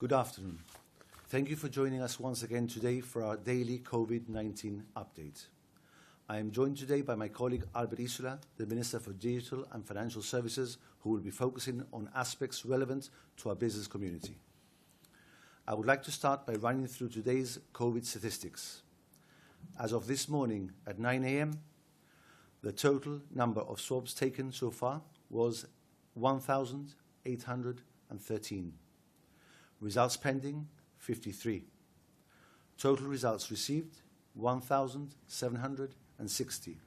Good afternoon. Thank you for joining us once again today for our daily COVID-19 update. I am joined today by my colleague Albert Isola, the Minister for Digital and Financial Services, who will be focusing on aspects relevant to our business community. I would like to start by running through today's COVID statistics. As of this morning at 9 a.m., the total number of swabs taken so far was 1,813. Results pending, 53. Total results received, 1,760.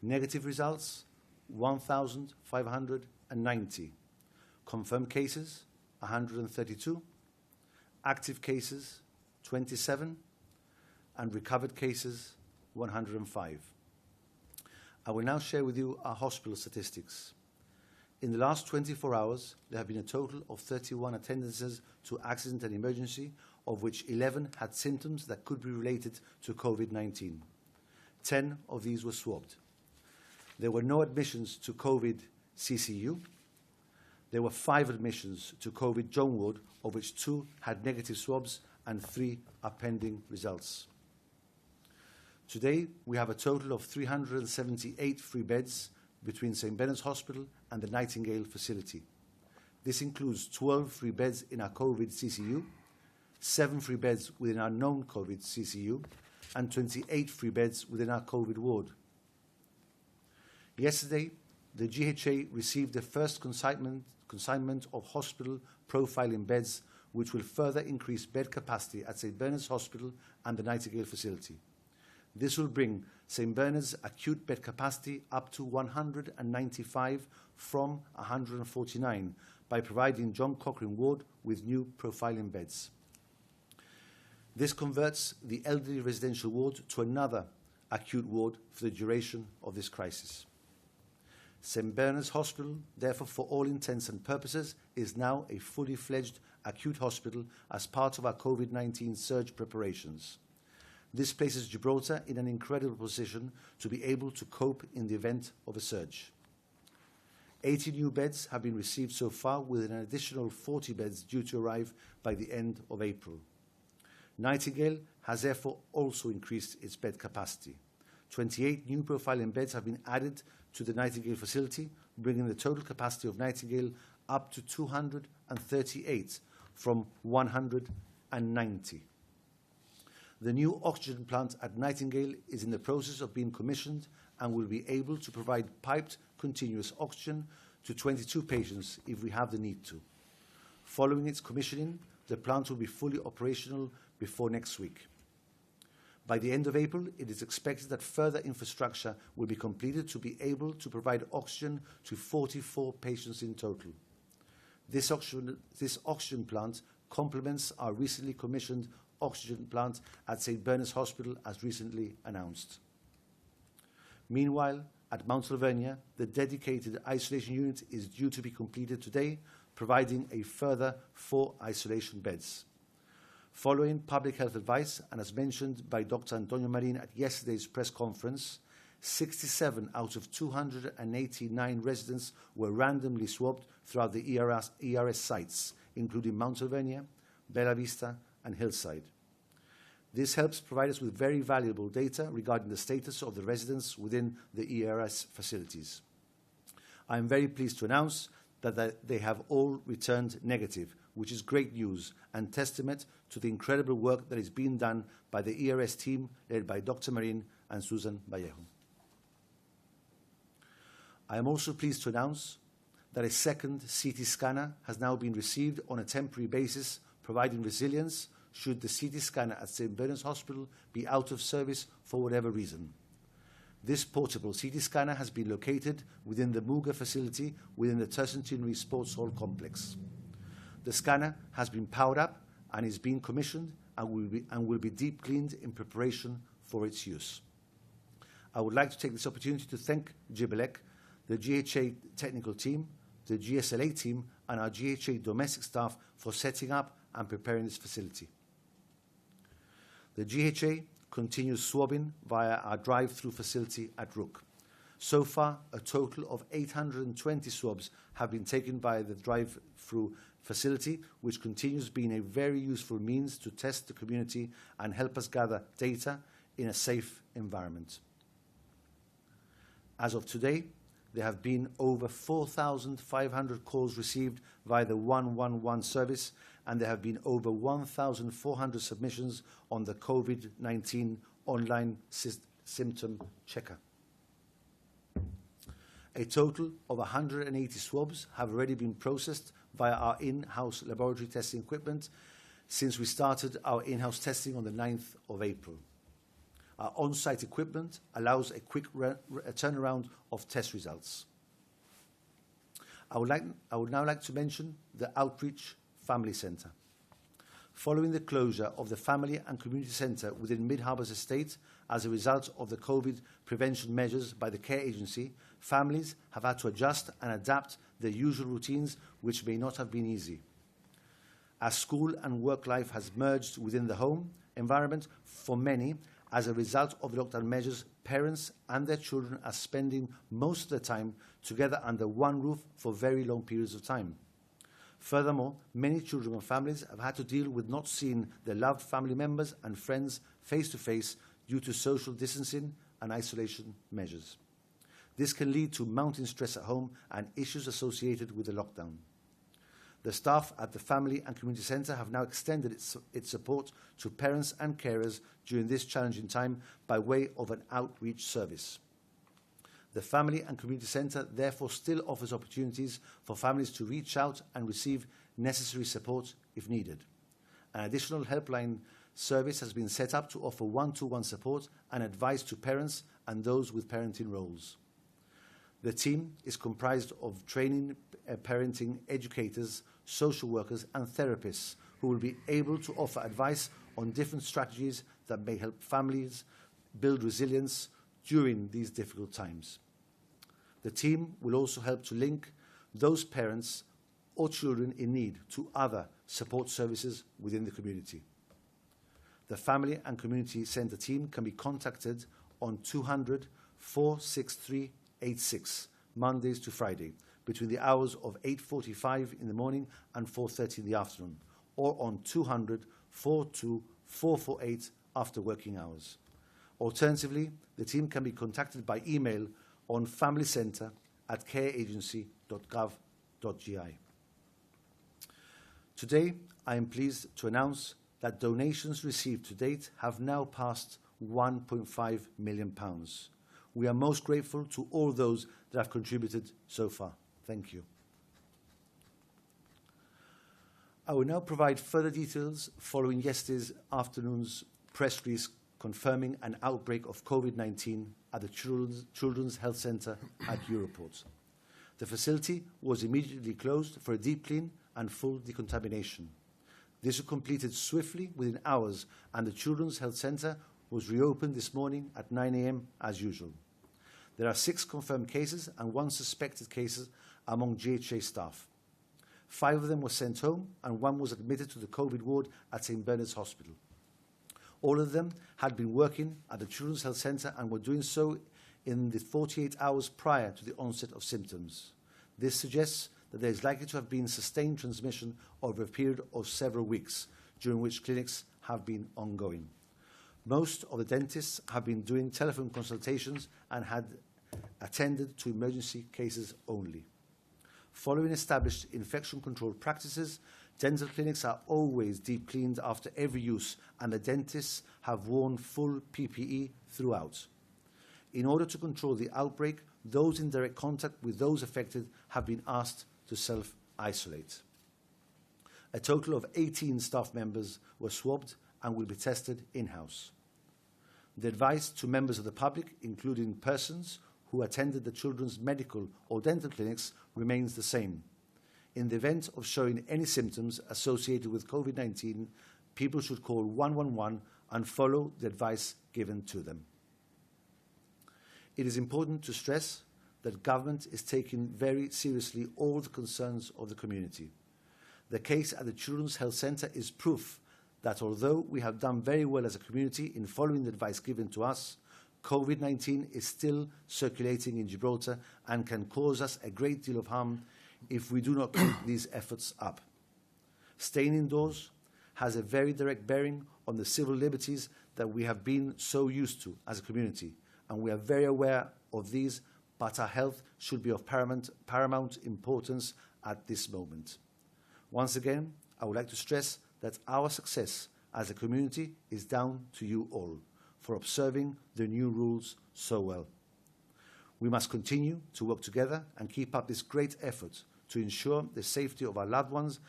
Negative results, 1,590. Confirmed cases, 132. Active cases, 27. And recovered cases, 105. I will now share with you our hospital statistics. In the last 24 hours, there have been a total of 31 attendances to accident and emergency, of which 11 had symptoms that could be related to COVID-19. 10 of these were swabbed. There were no admissions to COVID CCU. There were 5 admissions to COVID Joan Ward, of which 2 had negative swabs and 3 are pending results. Today, we have a total of 378 free beds between St. Bernard's Hospital and the Nightingale facility. This includes 12 free beds in our COVID CCU, 7 free beds within our non-COVID CCU, and 28 free beds within our COVID ward. Yesterday, the GHA received the first consignment of hospital profiling beds, which will further increase bed capacity at St. Bernard's Hospital and the Nightingale facility. This will bring St. Bernard's acute bed capacity up to 195 from 149 by providing John Cochrane Ward with new profiling beds. This converts the elderly residential ward to another acute ward for the duration of this crisis. St. Bernard's Hospital, therefore, for all intents and purposes, is now a fully fledged acute hospital as part of our COVID-19 surge preparations. This places Gibraltar in an incredible position to be able to cope in the event of a surge. 80 new beds have been received so far, with an additional 40 beds due to arrive by the end of April. Nightingale has therefore also increased its bed capacity. 28 new profiling beds have been added to the Nightingale facility, bringing the total capacity of Nightingale up to 238 from 190. The new oxygen plant at Nightingale is in the process of being commissioned and will be able to provide piped continuous oxygen to 22 patients if we have the need to. Following its commissioning, the plant will be fully operational before next week. By the end of April, it is expected that further infrastructure will be completed to be able to provide oxygen to 44 patients in total. This oxygen plant complements our recently commissioned oxygen plant at St. Bernard's Hospital, as recently announced. Meanwhile, at Mount Alvernia, the dedicated isolation unit is due to be completed today, providing a further 4 isolation beds. Following public health advice, and as mentioned by Dr. Antonio Marin at yesterday's press conference, 67 out of 289 residents were randomly swabbed throughout the ERS sites, including Mount Alvernia, Bella Vista, and Hillside. This helps provide us with very valuable data regarding the status of the residents within the ERS facilities. I am very pleased to announce that they have all returned negative, which is great news and testament to the incredible work that is being done by the ERS team led by Dr. Marin and Susan Vallejo. I am also pleased to announce that a second CT scanner has now been received on a temporary basis, providing resilience should the CT scanner at St. Bernard's Hospital be out of service for whatever reason. This portable CT scanner has been located within the Muga facility within the Tercentenary Sports Hall complex. The scanner has been powered up and is being commissioned and will be deep cleaned in preparation for its use. I would like to take this opportunity to thank Gibelec, the GHA technical team, the GSLA team, and our GHA domestic staff for setting up and preparing this facility. The GHA continues swabbing via our drive-through facility at Rook. So far, a total of 820 swabs have been taken by the drive-through facility, which continues being a very useful means to test the community and help us gather data in a safe environment. As of today, there have been over 4,500 calls received via the 111 service, and there have been over 1,400 submissions on the COVID-19 online symptom checker. A total of 180 swabs have already been processed via our in-house laboratory testing equipment since we started our in-house testing on the 9th of April. Our on-site equipment allows a quick turnaround of test results. I would now like to mention the Outreach Family Centre. Following the closure of the Family and Community Centre within Mid Harbour's estate as a result of the COVID prevention measures by the care agency, families have had to adjust and adapt their usual routines, which may not have been easy. As school and work life has merged within the home environment, for many, as a result of the lockdown measures, parents and their children are spending most of their time together under one roof for very long periods of time. Furthermore, many children and families have had to deal with not seeing their loved family members and friends face to face due to social distancing and isolation measures. This can lead to mounting stress at home and issues associated with the lockdown. The staff at the Family and Community Centre have now extended its support to parents and carers during this challenging time by way of an outreach service. The Family and Community Centre therefore still offers opportunities for families to reach out and receive necessary support if needed. An additional helpline service has been set up to offer one-to-one support and advice to parents and those with parenting roles. The team is comprised of training parenting educators, social workers and therapists who will be able to offer advice on different strategies that may help families build resilience during these difficult times. The team will also help to link those parents or children in need to other support services within the community. The Family and Community Centre team can be contacted on 200 463 86, Mondays to Friday, between the hours of 8:45 in the morning and 4:30 in the afternoon, or on 200 42 448 after working hours. Alternatively, the team can be contacted by email on familycentre@careagency.gov.gi. Today, I am pleased to announce that donations received to date have now passed £1.5 million. We are most grateful to all those that have contributed so far. Thank you. I will now provide further details following yesterday's afternoon's press release confirming an outbreak of COVID-19 at the Children's Health Centre at Europort. The facility was immediately closed for a deep clean and full decontamination. This was completed swiftly within hours, and the Children's Health Centre was reopened this morning at 9 a.m. as usual. There are 6 confirmed cases and 1 suspected case among GHA staff. 5 of them were sent home and 1 was admitted to the COVID ward at St. Bernard's Hospital. All of them had been working at the Children's Health Centre and were doing so in the 48 hours prior to the onset of symptoms. This suggests that there is likely to have been sustained transmission over a period of several weeks, during which clinics have been ongoing. Most of the dentists have been doing telephone consultations and had attended to emergency cases only. Following established infection control practices, dental clinics are always deep cleaned after every use, and the dentists have worn full PPE throughout. In order to control the outbreak, those in direct contact with those affected have been asked to self-isolate. A total of 18 staff members were swabbed and will be tested in-house. The advice to members of the public, including persons who attended the children's medical or dental clinics, remains the same. In the event of showing any symptoms associated with COVID-19, people should call 111 and follow the advice given to them. It is important to stress that government is taking very seriously all the concerns of the community. The case at the Children's Health Centre is proof that although we have done very well as a community in following the advice given to us, COVID-19 is still circulating in Gibraltar and can cause us a great deal of harm if we do not keep these efforts up. Staying indoors has a very direct bearing on the civil liberties that we have been so used to as a community, and we are very aware of these, but our health should be of paramount importance at this moment. Once again, I would like to stress that our success as a community is down to you all for observing the new rules so well. We must continue to work together and keep up this great effort to ensure the safety of our loved ones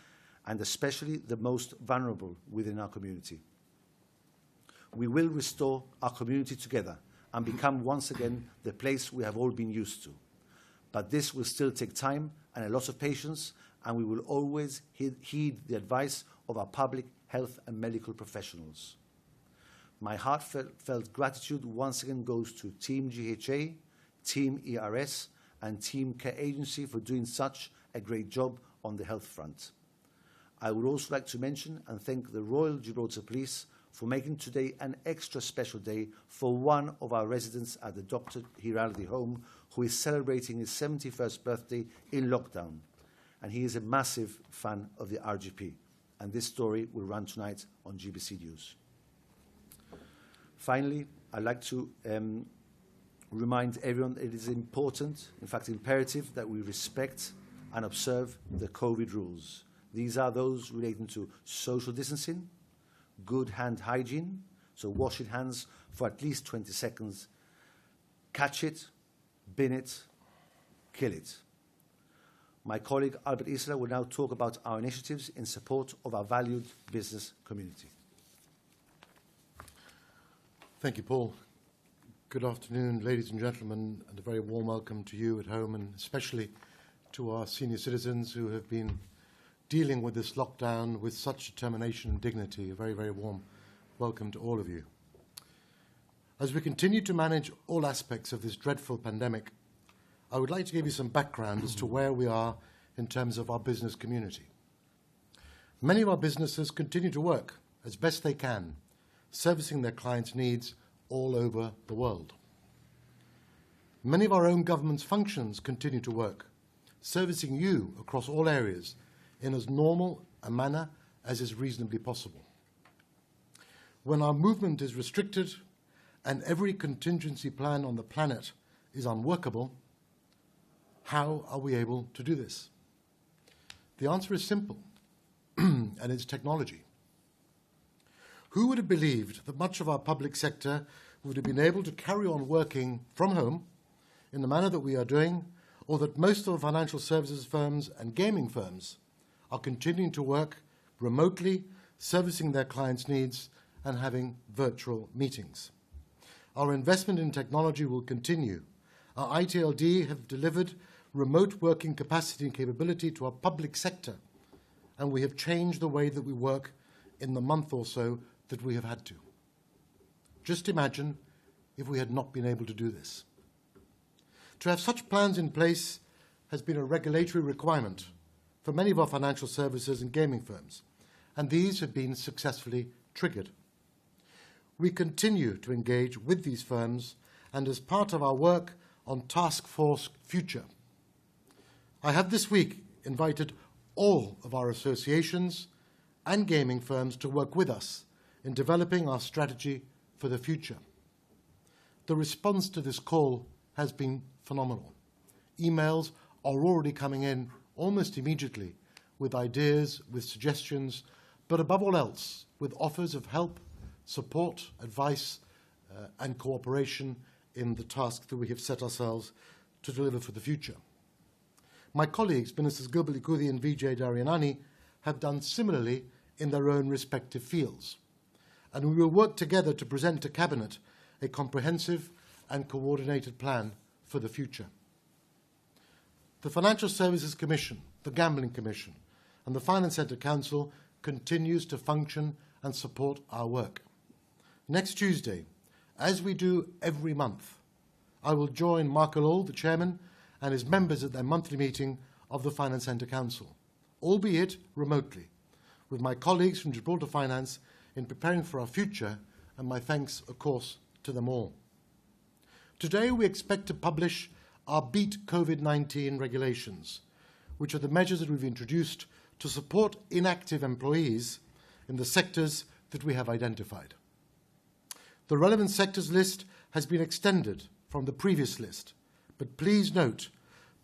and especially the most vulnerable within our community. We will restore our community together and become once again the place we have all been used to. But this will still take time and a lot of patience, and we will always heed the advice of our public health and medical professionals. My heartfelt gratitude once again goes to Team GHA, Team ERS, and Team Care Agency for doing such a great job on the health front. I would also like to mention and thank the Royal Gibraltar Police for making today an extra special day for one of our residents at the Dr. Hiraldi home, who is celebrating his 71st birthday in lockdown. And he is a massive fan of the RGP. And this story will run tonight on GBC News. Finally, I'd like to remind everyone that it is important, in fact imperative, that we respect and observe the COVID rules. These are those relating to social distancing, good hand hygiene, so washing hands for at least 20 seconds, catch it, bin it, kill it. My colleague Albert Isla will now talk about our initiatives in support of our valued business community. Thank you, Paul. Good afternoon, ladies and gentlemen, and a very warm welcome to you at home, and especially to our senior citizens who have been dealing with this lockdown with such determination and dignity. A very, very warm welcome to all of you. As we continue to manage all aspects of this dreadful pandemic, I would like to give you some background as to where we are in terms of our business community. Many of our businesses continue to work as best they can, servicing their clients' needs all over the world. Many of our own government's functions continue to work, servicing you across all areas in as normal a manner as is reasonably possible. When our movement is restricted and every contingency plan on the planet is unworkable, how are we able to do this? The answer is simple, and it's technology. Who would have believed that much of our public sector would have been able to carry on working from home in the manner that we are doing, or that most of the financial services firms and gaming firms are continuing to work remotely, servicing their clients' needs and having virtual meetings. Our investment in technology will continue. Our ITLD have delivered remote working capacity and capability to our public sector, and we have changed the way that we work in the month or so that we have had to. Just imagine if we had not been able to do this. To have such plans in place has been a regulatory requirement for many of our financial services and gaming firms, and these have been successfully triggered. We continue to engage with these firms, and as part of our work on Task Force Future, I have this week invited all of our associations and gaming firms to work with us in developing our strategy for the future. The response to this call has been phenomenal. Emails are already coming in almost immediately with ideas, with suggestions, but above all else, with offers of help, support, advice, and cooperation in the task that we have set ourselves to deliver for the future. My colleagues, Ministers Gilbert Likudi and Vijay Daryanani, have done similarly in their own respective fields, and we will work together to present to Cabinet a comprehensive and coordinated plan for the future. The Financial Services Commission, the Gambling Commission, and the Finance Centre Council continues to function and support our work. Next Tuesday, as we do every month, I will join Mark Allall, the Chairman, and his members at their monthly meeting of the Finance Centre Council, albeit remotely, with my colleagues from Gibraltar Finance in preparing for our future, and my thanks, of course, to them all. Today, we expect to publish our Beat COVID-19 regulations, which are the measures that we've introduced to support inactive employees in the sectors that we have identified. The relevant sectors list has been extended from the previous list, but please note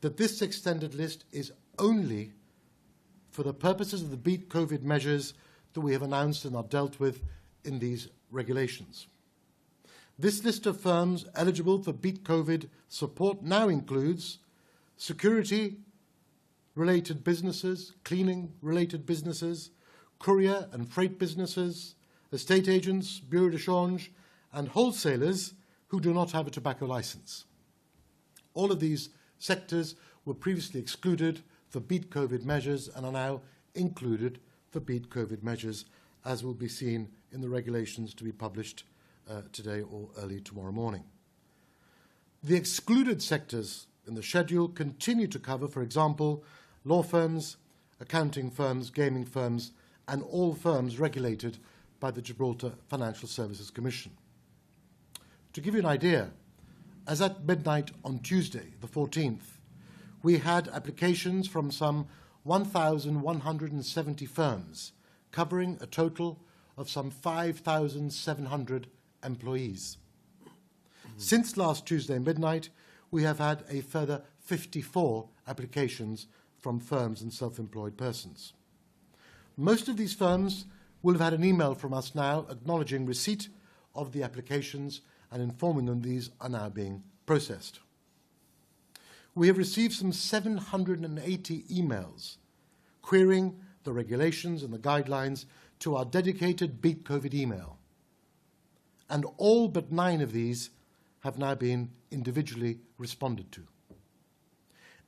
that this extended list is only for the purposes of the Beat COVID measures that we have announced and are dealt with in these regulations. This list of firms eligible for Beat COVID support now includes security-related businesses, cleaning-related businesses, courier and freight businesses, estate agents, bureau de change, and wholesalers who do not have a tobacco license. All of these sectors were previously excluded for Beat COVID measures and are now included for Beat COVID measures, as will be seen in the regulations to be published today or early tomorrow morning. The excluded sectors in the schedule continue to cover, for example, law firms, accounting firms, gaming firms, and all firms regulated by the Gibraltar Financial Services Commission. To give you an idea, as at midnight on Tuesday, the 14th, we had applications from some 1,170 firms, covering a total of some 5,700 employees. Since last Tuesday midnight, we have had a further 54 applications from firms and self-employed persons. Most of these firms will have had an email from us now acknowledging receipt of the applications and informing them these are now being processed. We have received some 780 emails querying the regulations and the guidelines to our dedicated Beat COVID email. And all but 9 of these have now been individually responded to.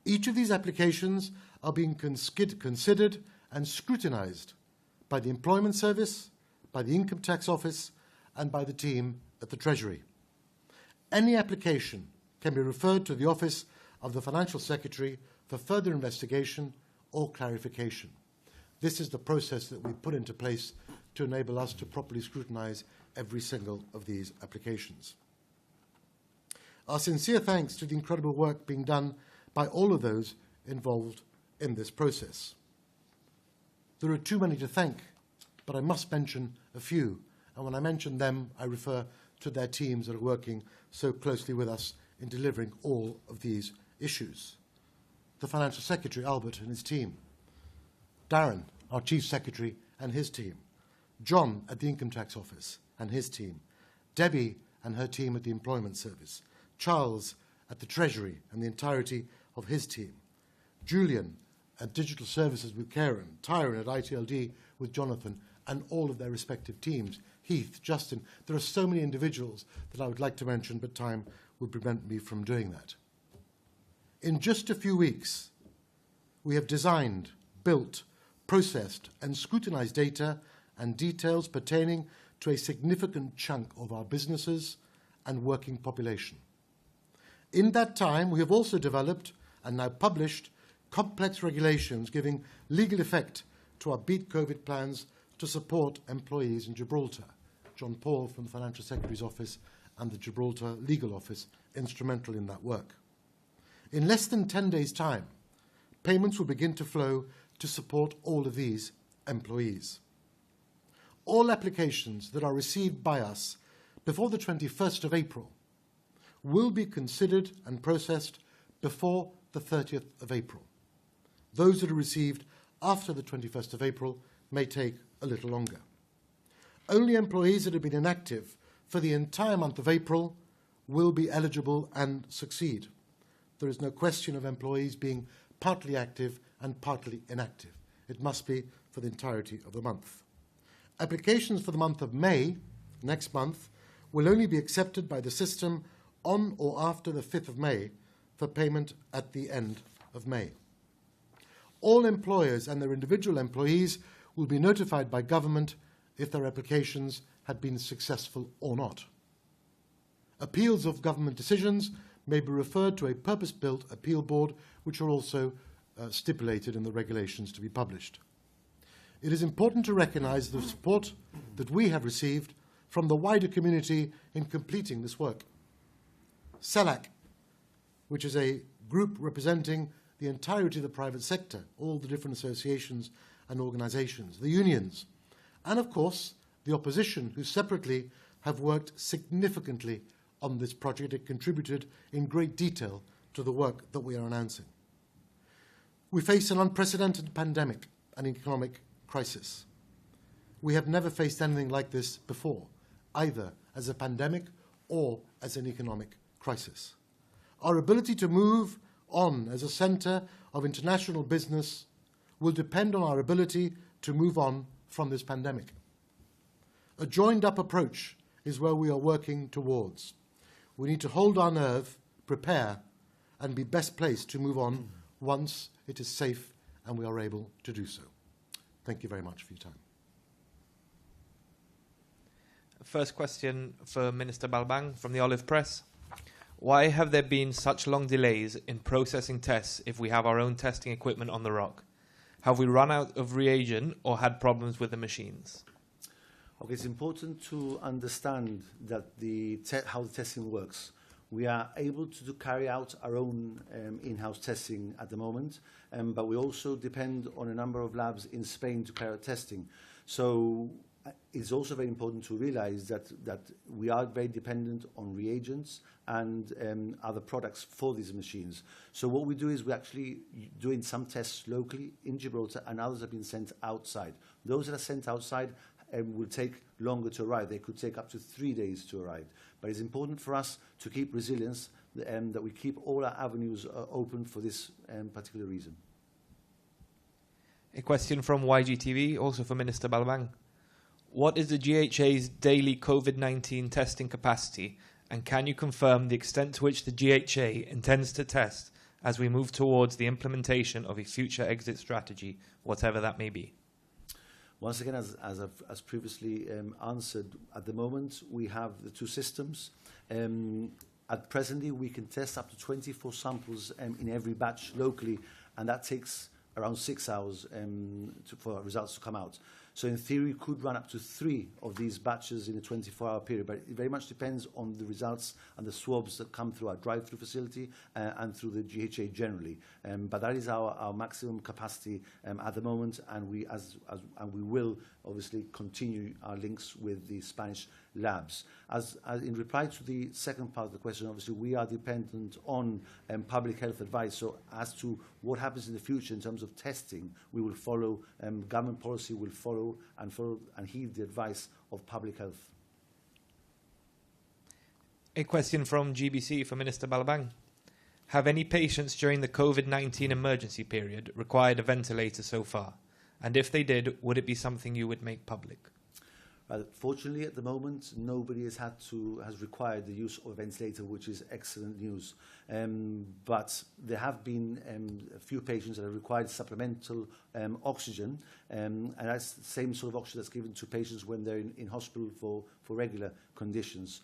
Each of these applications are being considered and scrutinized by the Employment Service, by the Income Tax Office, and by the team at the Treasury. Any application can be referred to the Office of the Financial Secretary for further investigation or clarification. This is the process that we put into place to enable us to properly scrutinize every single of these applications. Our sincere thanks to the incredible work being done by all of those involved in this process. There are too many to thank, but I must mention a few. And when I mention them, I refer to their teams that are working so closely with us in delivering all of these issues. The Financial Secretary, Albert, and his team. Darren, our Chief Secretary, and his team. John at the Income Tax Office and his team. Debbie and her team at the Employment Service. Charles at the Treasury and the entirety of his team. Julian at Digital Services with Karen. Tyron at ITLD with Jonathan, and all of their respective teams. Heath, Justin. There are so many individuals that I would like to mention, but time would prevent me from doing that. In just a few weeks, we have designed, built, processed, and scrutinized data and details pertaining to a significant chunk of our businesses and working population. In that time, we have also developed and now published complex regulations giving legal effect to our Beat COVID plans to support employees in Gibraltar. John Paul from the Financial Secretary's Office and the Gibraltar Legal Office instrumental in that work. In less than 10 days' time, payments will begin to flow to support all of these employees. All applications that are received by us before the 21st of April will be considered and processed before the 30th of April. Those that are received after the 21st of April may take a little longer. Only employees that have been inactive for the entire month of April will be eligible and succeed. There is no question of employees being partly active and partly inactive. It must be for the entirety of the month. Applications for the month of May, next month, will only be accepted by the system on or after the 5th of May for payment at the end of May. All employers and their individual employees will be notified by government if their applications had been successful or not. Appeals of government decisions may be referred to a purpose-built appeal board, which are also stipulated in the regulations to be published. It is important to recognise the support that we have received from the wider community in completing this work. CELAC, which is a group representing the entirety of the private sector, all the different associations and organisations, the unions, and of course the opposition, who separately have worked significantly on this project and contributed in great detail to the work that we are announcing. We face an unprecedented pandemic and economic crisis. We have never faced anything like this before, either as a pandemic or as an economic crisis. Our ability to move on as a centre of international business will depend on our ability to move on from this pandemic. A joined-up approach is where we are working towards. We need to hold our nerve, prepare, and be best placed to move on once it is safe and we are able to do so. Thank you very much for your time. First question for Minister Balbang from the Olive Press. Why have there been such long delays in processing tests if we have our own testing equipment on the ROC? Have we run out of reagent or had problems with the machines? Okay, it's important to understand that how the testing works. We are able to carry out our own in-house testing at the moment, but we also depend on a number of labs in Spain to carry out testing. So it's also very important to realize that we are very dependent on reagents and other products for these machines. So what we do is we're actually doing some tests locally in Gibraltar, and others have been sent outside. Those that are sent outside will take longer to arrive. They could take up to 3 days to arrive. But it's important for us to keep resilience, that we keep all our avenues open for this particular reason. A question from YGTV, also for Minister Balbang. What is the GHA's daily COVID-19 testing capacity, and can you confirm the extent to which the GHA intends to test as we move towards the implementation of a future exit strategy, whatever that may be? Once again, as previously answered, at the moment we have the two systems. At presently, we can test up to 24 samples in every batch locally, and that takes around 6 hours for results to come out. So in theory, could run up to 3 of these batches in a 24-hour period, but it very much depends on the results and the swabs that come through our drive-through facility and through the GHA generally. But that is our maximum capacity at the moment, and we will obviously continue our links with the Spanish labs. As in reply to the second part of the question, obviously we are dependent on public health advice. So as to what happens in the future in terms of testing, we will follow, government policy will follow and heed the advice of public health. A question from GBC for Minister Balbang. Have any patients during the COVID-19 emergency period required a ventilator so far? And if they did, would it be something you would make public? Fortunately, at the moment, nobody has required the use of a ventilator, which is excellent news. But there have been a few patients that have required supplemental oxygen, and that's the same sort of oxygen that's given to patients when they're in hospital for regular conditions.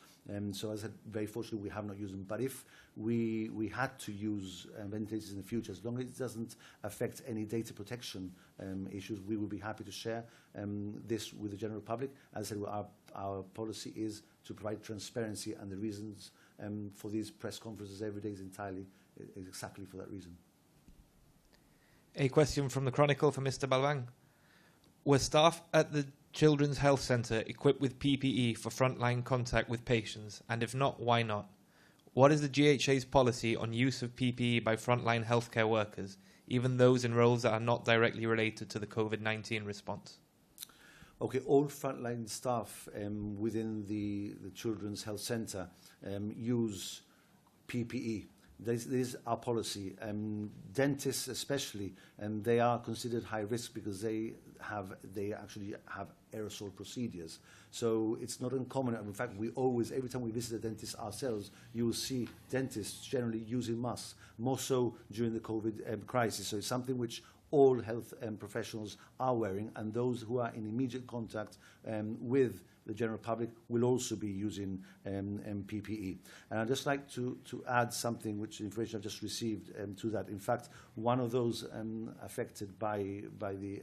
So as I said, very fortunately, we have not used them. But if we had to use ventilators in the future, as long as it doesn't affect any data protection issues, we will be happy to share this with the general public. As I said, our policy is to provide transparency, and the reasons for these press conferences every day is exactly for that reason. A question from the Chronicle for Mr. Balbang. Were staff at the Children's Health Centre equipped with PPE for frontline contact with patients, and if not, why not? What is the GHA's policy on use of PPE by frontline healthcare workers, even those in roles that are not directly related to the COVID-19 response? Okay, all frontline staff within the Children's Health Centre use PPE. This is our policy. Dentists especially, they are considered high risk because they actually have aerosol procedures. So it's not uncommon. In fact, every time we visit a dentist ourselves, you will see dentists generally using masks, more so during the COVID crisis. So it's something which all health professionals are wearing, and those who are in immediate contact with the general public will also be using PPE. And I'd just like to add something, which information I've just received to that. In fact, one of those affected by the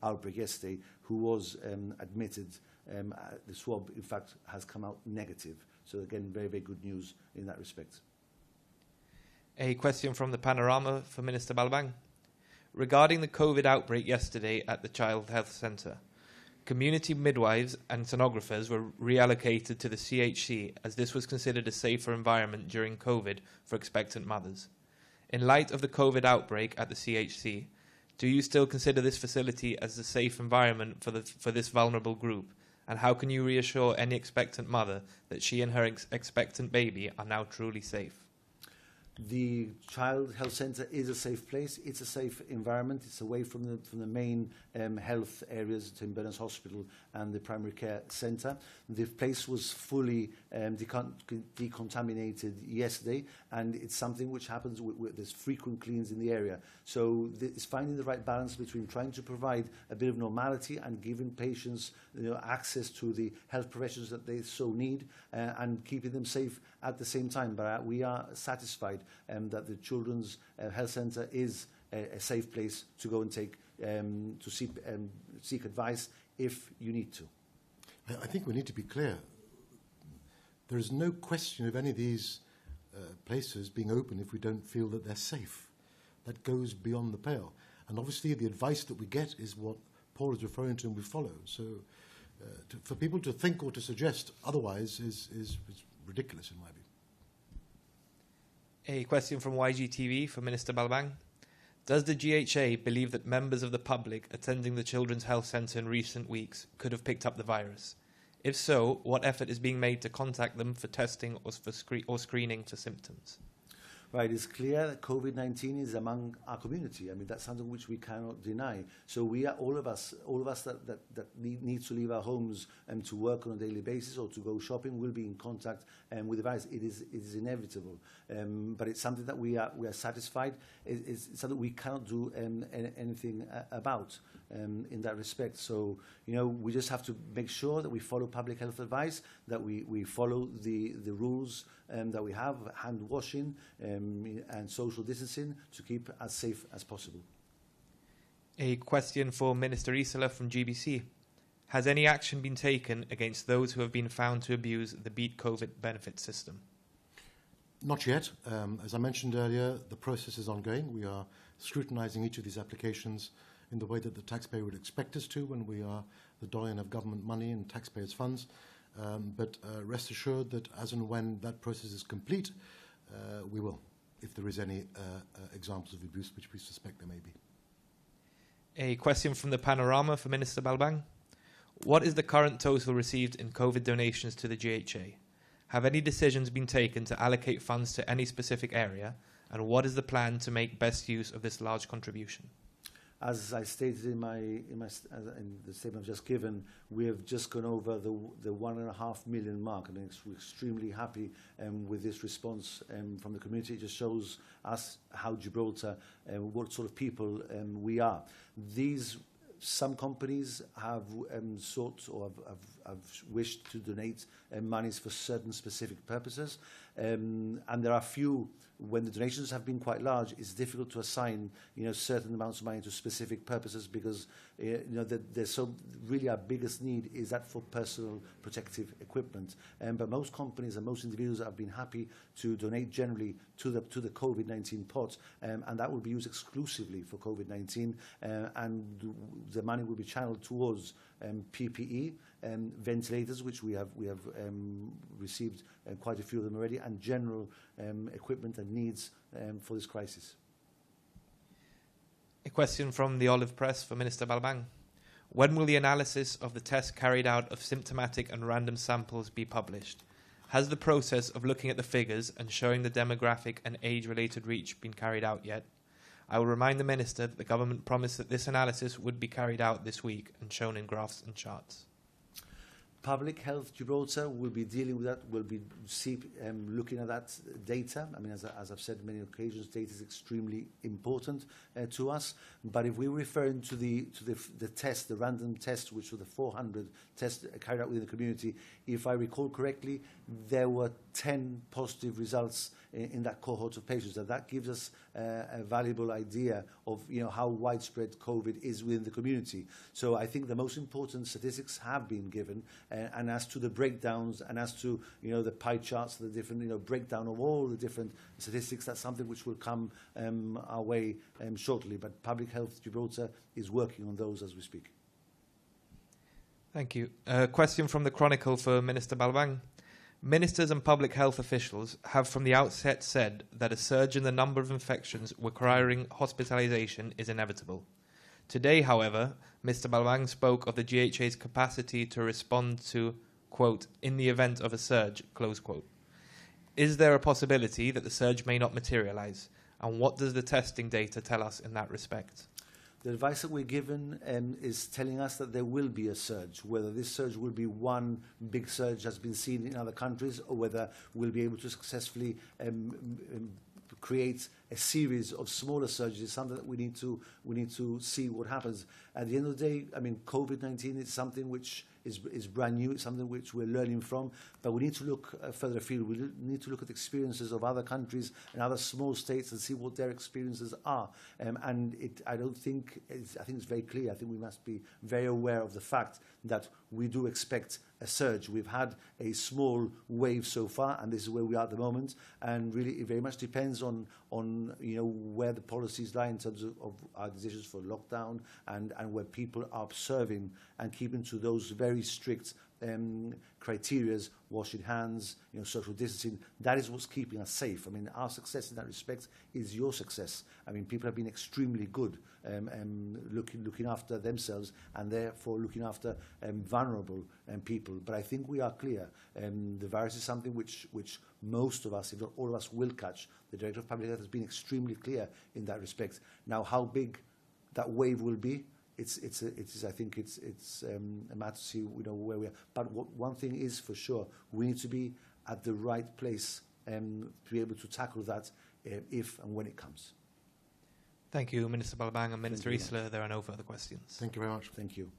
outbreak yesterday, who was admitted, the swab, in fact, has come out negative. So again, very, very good news in that respect. A question from the Panorama for Minister Balbang. Regarding the COVID outbreak yesterday at the Child Health Centre, community midwives and sonographers were reallocated to the CHC as this was considered a safer environment during COVID for expectant mothers. In light of the COVID outbreak at the CHC, do you still consider this facility as a safe environment for this vulnerable group? And how can you reassure any expectant mother that she and her expectant baby are now truly safe? The Child Health Centre is a safe place. It's a safe environment. It's away from the main health areas, St Bernard's Hospital and the Primary Care Centre. The place was fully decontaminated yesterday, and it's something which happens with there's frequent cleans in the area. So it's finding the right balance between trying to provide a bit of normality and giving patients access to the health professions that they so need, and keeping them safe at the same time. But we are satisfied that the Children's Health Centre is a safe place to go and take to seek advice if you need to. I think we need to be clear. There is no question of any of these places being open if we don't feel that they're safe. That goes beyond the pale. And obviously the advice that we get is what Paul is referring to and we follow. So for people to think or to suggest otherwise is ridiculous in my view. A question from YGTV for Minister Balbang. Does the GHA believe that members of the public attending the Children's Health Centre in recent weeks could have picked up the virus? If so, what effort is being made to contact them for testing or screening for symptoms? Right, it's clear that COVID-19 is among our community. I mean, that's something which we cannot deny. So we are all of us that need to leave our homes and to work on a daily basis or to go shopping will be in contact with the virus. It is inevitable, but it's something that we are satisfied. It's something we cannot do anything about in that respect. So we just have to make sure that we follow public health advice, that we follow the rules that we have, hand washing and social distancing to keep as safe as possible. A question for Minister Isola from GBC. Has any action been taken against those who have been found to abuse the Beat COVID benefit system? Not yet. As I mentioned earlier, the process is ongoing. We are scrutinising each of these applications in the way that the taxpayer would expect us to when we are the doyen of government money and taxpayers' funds. But rest assured that as and when that process is complete, we will, if there is any examples of abuse, which we suspect there may be. A question from the Panorama for Minister Balbang. What is the current total received in COVID donations to the GHA? Have any decisions been taken to allocate funds to any specific area? And what is the plan to make best use of this large contribution? As I stated in the statement I've just given, we have just gone over the 1.5 million mark. I mean, we're extremely happy with this response from the community. It just shows us how Gibraltar, what sort of people we are. Some companies have sought or have wished to donate monies for certain specific purposes, and there are few. When the donations have been quite large, it's difficult to assign certain amounts of money to specific purposes because there's so really our biggest need is that for personal protective equipment. But most companies and most individuals have been happy to donate generally to the COVID-19 pot, and that will be used exclusively for COVID-19, and the money will be channeled towards PPE, ventilators, which we have received quite a few of them already, and general equipment and needs for this crisis. A question from the Olive Press for Minister Balbang. When will the analysis of the test carried out of symptomatic and random samples be published? Has the process of looking at the figures and showing the demographic and age-related reach been carried out yet? I will remind the Minister that the Government promised that this analysis would be carried out this week and shown in graphs and charts. Public Health Gibraltar will be dealing with that, will be looking at that data. I mean, as I've said on many occasions, data is extremely important to us. But if we're referring to the test, the random test, which were the 400 tests carried out within the community, if I recall correctly, there were 10 positive results in that cohort of patients. So that gives us a valuable idea of how widespread COVID is within the community. So I think the most important statistics have been given, and as to the breakdowns and as to the pie charts, the different breakdown of all the different statistics, that's something which will come our way shortly. But Public Health Gibraltar is working on those as we speak. Thank you. A question from the Chronicle for Minister Balwang. Ministers and public health officials have from the outset said that a surge in the number of infections requiring hospitalisation is inevitable. Today, however, Mr. Balwang spoke of the GHA's capacity to respond to, quote, in the event of a surge, close quote. Is there a possibility that the surge may not materialise? And what does the testing data tell us in that respect? The advice that we're given is telling us that there will be a surge. Whether this surge will be one big surge that's been seen in other countries, or whether we'll be able to successfully create a series of smaller surges is something that we need to see what happens. At the end of the day, I mean, COVID-19 is something which is brand new. It's something which we're learning from, but we need to look further afield. We need to look at the experiences of other countries and other small states and see what their experiences are. I think it's very clear. I think we must be very aware of the fact that we do expect a surge. We've had a small wave so far, and this is where we are at the moment. And really, it very much depends on where the policies lie in terms of our decisions for lockdown and where people are observing and keeping to those very strict criteria, washing hands, social distancing. That is what's keeping us safe. I mean, our success in that respect is your success. I mean, people have been extremely good looking after themselves and therefore looking after vulnerable people. But I think we are clear. The virus is something which most of us, if not all of us, will catch. The Director of Public Health has been extremely clear in that respect. Now, how big that wave will be, I think it's a matter to see where we are. But one thing is for sure, we need to be at the right place to be able to tackle that if and when it comes. Thank you, Minister Balwang and Minister Isler. There are no further questions. Thank you very much. Thank you.